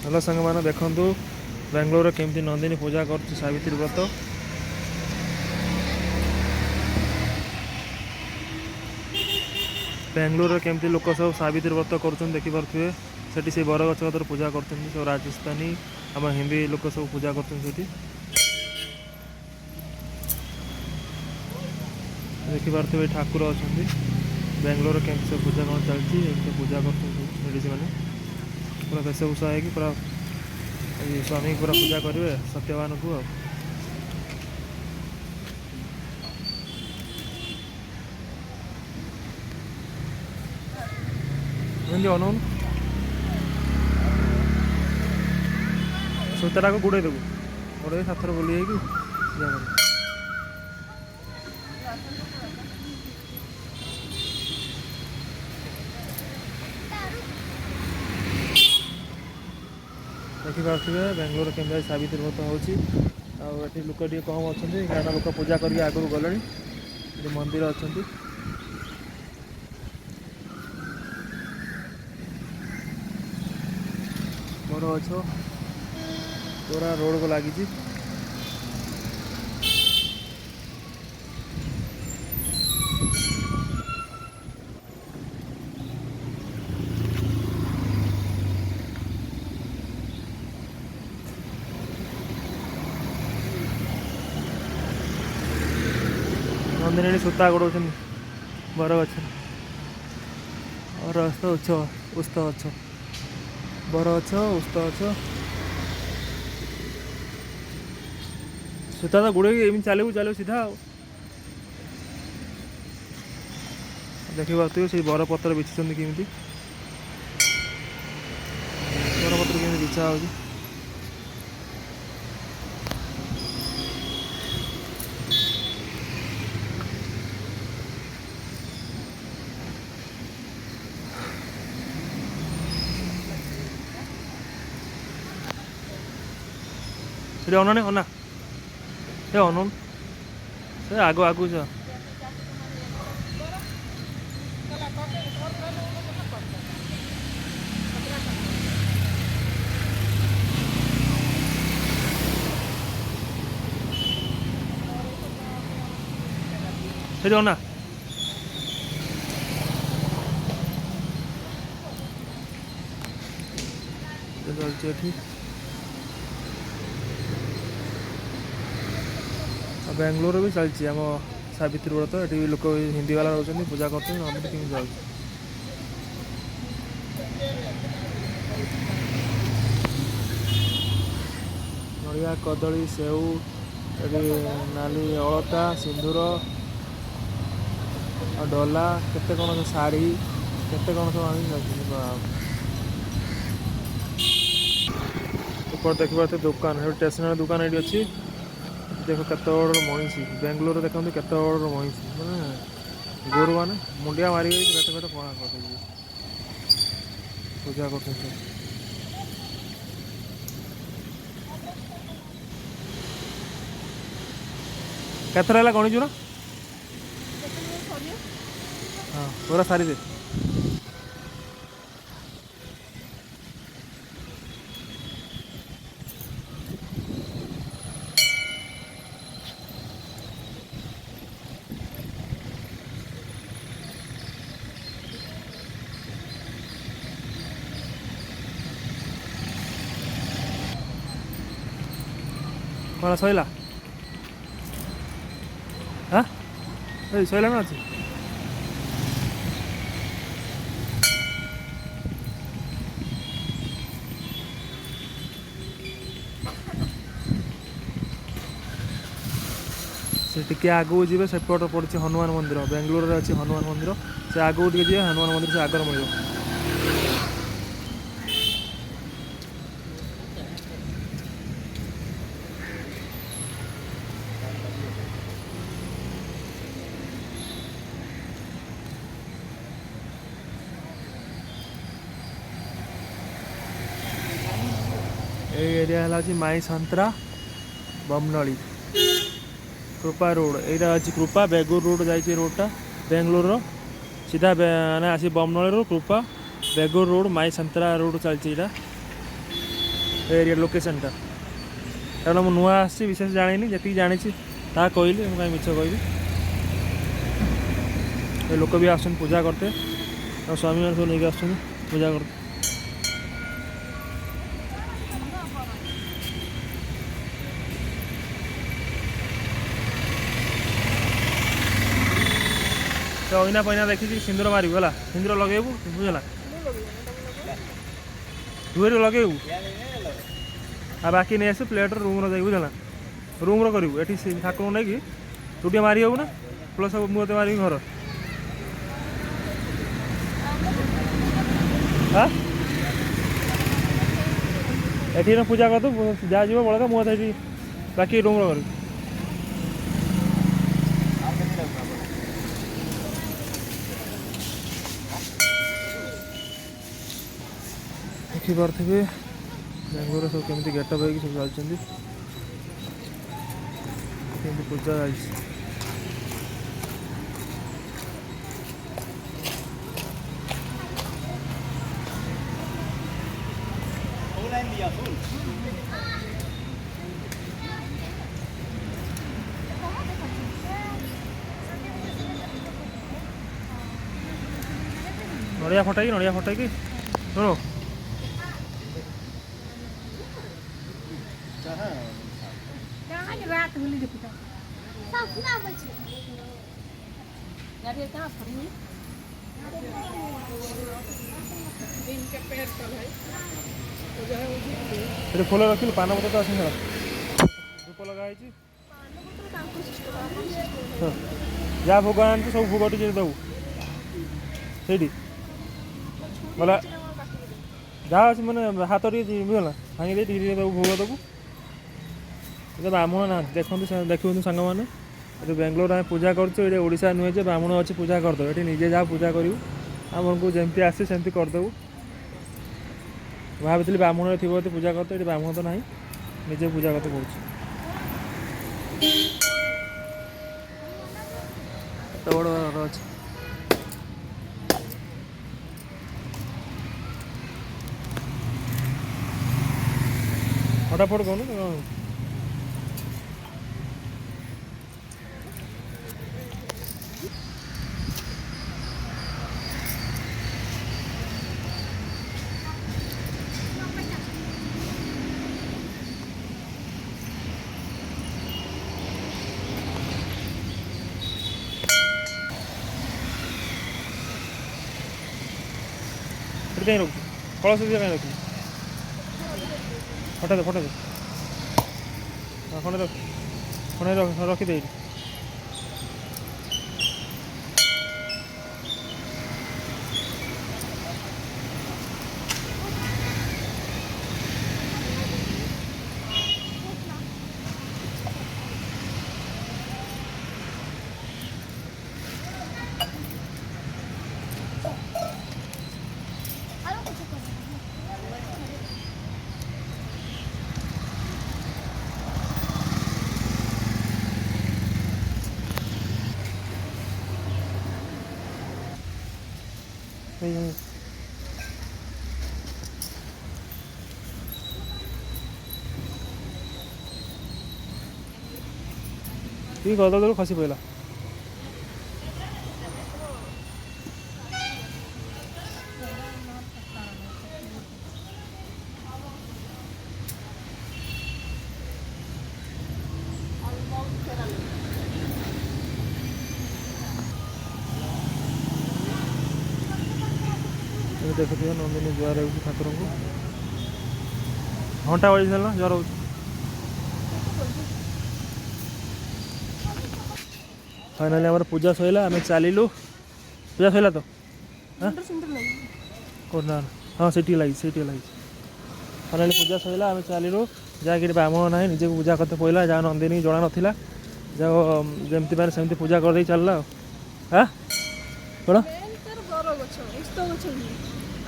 hello सांग मैंने देखूँ बेंगलोर केमती नंदिनी पूजा कर सावित्री व्रत बेंगलोर केमती लोक सब सावित्री व्रत कर देखिपे से बर गच कतर पूजा कर सब राजस्थानी आम हिंदी लोक सब पूजा कर देखिपे ठाकुर अच्छा बेंगलोर केमती सब पूजा कौन चलती पूजा कर मैंने पूरा वेशभूषा है पूरा स्वामी पूरा पूजा करेंगे सत्यवान को अनौन सूताटा को गुड़े देव गुड़े सात थर बुले देखिपे बेंगलोर केमती सावित्री व्रत हो लोक टे कम अच्छा गाँव लोक पूजा करके आगु गले मंदिर अच्छा मोर अच्छो पूरा रोड को लगी नंदिनी सूता गोड़ बर गच और उस्त गच बर गच उस्त गच सूता तो गुड़े चलू चलू सीधा देखिए से बरपत्र बिछुं केमी बरपत्र केमी बिछा हो अना अना ए अनौन से आगो आगु जा से अना चलती बेंगलोर भी चलती आम सावित्री व्रत ये लोक हिंदी वाला रोच पूजा करते जाऊँ नड़िया कदली सेऊ नाली अलता सिंदूर डला केते कौन शाढ़ी केते कौन सब ऊपर देखिए दुकान स्टेशनरी दुकान ये अच्छी देख कत बड़ मईसी बेंगलोर देखते कत बड़ मईसी मैंने गोरु मैंने मुंडिया मारी पेट पेट पणा कर पूजा कर केथर है गणिजु ना हाँ पूरा सारी दे कौन सैला हाँ सैला ना अच्छी से टिके आगू जी सेपट पड़ी हनुमान मंदिर बेंगलोर में अच्छी हनुमान मंदिर से आगू टे जी हनुमान मंदिर से आगर मिल एरिया है माई संतरा बमनली कृपा रोड यहाँ अच्छी कृपा बेगूर रोड जाइए रोडटा बेंगलोर सीधा मैंने आसी बमनली कृपा बेगूर रोड माई संतरा रोड चलती एरिया लोकेशनटा कारण मुझे नुआ आसी विशेष जानी जी जानी ता कहली मुझे मिछ कहबी लोक भी आसन पूजा करते और स्वामी मैंने सब नहीं आस पूजा करते तो अइना पैना देखी सिंदूर मारू है सिंदूर लगेबू बुझला दुहरी लगेबू आ बाकी नहीं आस प्लेट रूम रही बुझला रूम करू ये ठाकुर नहीं कि तू टे मारी हूँ ना प्लस मुझे मारी घर हाँ ये पूजा कर जहाँ जी बड़का मुझे बाकी रूम करू देखिपे बेंगलोर सब केमी गेटअप हो सब चलती पूजा चलती नड़िया फटाई शुणो रात होली देखुता सपना बचे यार ये कहां फरी दिन के पेड़ पर है तो जो है वो ये फूल रखिल पान पत्र तो आसी धूप लगाई पान को तो तांको सिस्टम जहाँ भोग आनते सब भोग टे दबू से बोला जहाँ अच्छे मैंने हाथ बुझला भांगी दे दबू भोग दबू ये ब्राह्मण ना देखते देखु सांग मैंने ये बेंगलोर आम पूजा करोशा नुहे जे ब्राह्मण अच्छी पूजा करदे ये निजे जहाँ पूजा करूँ आमको जमती आसे सेमती करदेबू भाभी ब्राह्मण थी पूजा करते ये ब्राह्मण तो ना निजे पूजा करते कौन बड़ अच्छे फटाफट कहूँ कहीं रखु कलश कहीं रखी फटा दे खंडे रख खंडे रखीदे ये गदल खसी पड़ा देखते नंदिनी जुआर हो ठाकुर को घंटा बजी सारा ज्वर हो फाइनाली आम पूजा सैला आम चलू पूजा सैला तो ना हाँ सीटी लगी फाइनाली पूजा सैला आम चलू जहाँकि ब्राह्मण ना निजे पूजा करते पड़ा जहाँ नंदिनी जना नाला जहाँ जमती मैंने सेमती पूजा कर चलला हाँ कौन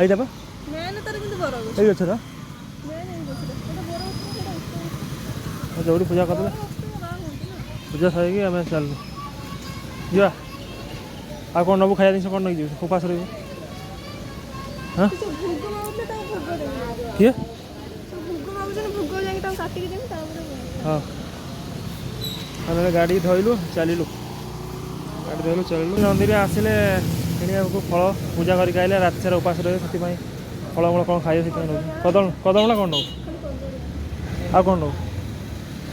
এইটা বা মেন তার কিন্তু বড় গছ এই গছরা মেন এই গছরা এটা বড় গছ এটা জৌড়ি পূজা করলে পূজা সরিকি আমি চালু যা আর কোন নবু খাইয়া দিছ কোন নই যাও উপাস রইব হ্যাঁ কি ভোগ କାଟିକି ଦେବି ତାପରେ ହଁ ଆମେ ଗାଡ଼ି ଧୋଇଲୁ ଚାଲିଲୁ ଗାଡ଼ି ଧୋଇଲୁ ଚାଲିଲୁ ମନ୍ଦିର ଆସିଲେ କିଣିବାକୁ ଫଳ ପୂଜା କରିକି ଆଇଲେ ରାତି ସାରା ଉପାସ ରହିବେ ସେଥିପାଇଁ ଫଳମୂଳ କ'ଣ ଖାଇବେ ସେଥିପାଇଁ ନେବୁ କଦଳ ନା କ'ଣ ନେବୁ ଖାଲି କଦଳୀ ଆଉ କ'ଣ ନେବୁ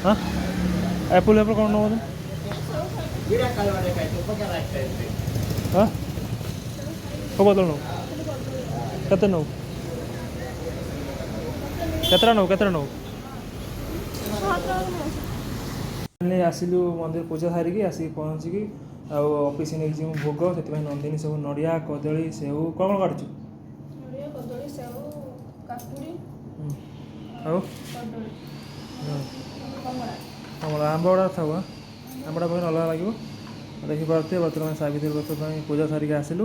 ହଁ ଆପୁଲ୍ କ'ଣ ନେବୁ ବୋଧେ ହଁ କେଉଁ କଦଳ ନେବୁ କେତେ ନେବୁ କେତେଟା ନେବୁ ଆସିଲୁ ମନ୍ଦିର ପୂଜା ସାରିକି ଆସିକି ପହଞ୍ଚିକି ଆଉ ଅଫିସ ନେଇକି ଯିବୁ ଭୋଗ ସେଥିପାଇଁ ନନ୍ଦିନୀ ସବୁ ନଡ଼ିଆ କଦଳୀ ସେଉ କ'ଣ କାଟୁଛୁ ନଡ଼ିଆ କଦଳୀ ସେଉ କାକୁଡ଼ି ଆଉ କଦଳୀ କମଳା ଆମର ଆମ୍ବ ଗୁଡ଼ା ଥାଉ ଆମ୍ବଟା ପାଇଁ ଅଲଗା ଲାଗିବ ଦେଖିପାରୁଥିବେ ବର୍ତ୍ତମାନ ସାବିତ୍ରୀ ବ୍ରତ ପାଇଁ ପୂଜା ସାରିକି ଆସିଲୁ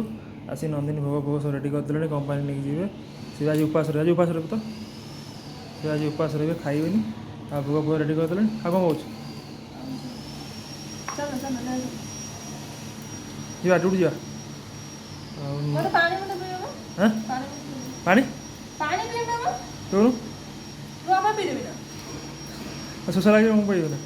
ଆସି ନନ୍ଦିନୀ ଭୋଗ ସବୁ ରେଡ଼ି କରିଦେଲେଣି କମ୍ପାନୀ ନେଇକି ଯିବେ ସେ ଆଜି ଉପାସ ରହିବେ ତ ସେ ଆଜି ଉପାସ ରହିବେ ଖାଇବେନି ଆଉ ଭୋଗ ରେଡ଼ି କରିଦେଲେଣି ଆଉ କ'ଣ କହୁଛୁ ଯିବା ଡ୍ୟୁଟି ଯିବା ଆଉ ପାଣି ମୋତେ ପିଇବ ହାଁ ପାଣି ପାଣି ପିଇବ ତୋର ବାବା ପିଇଦେବି ନା ଶୋଷ ଲାଗିବ ମୁଁ ପିଇବି ନା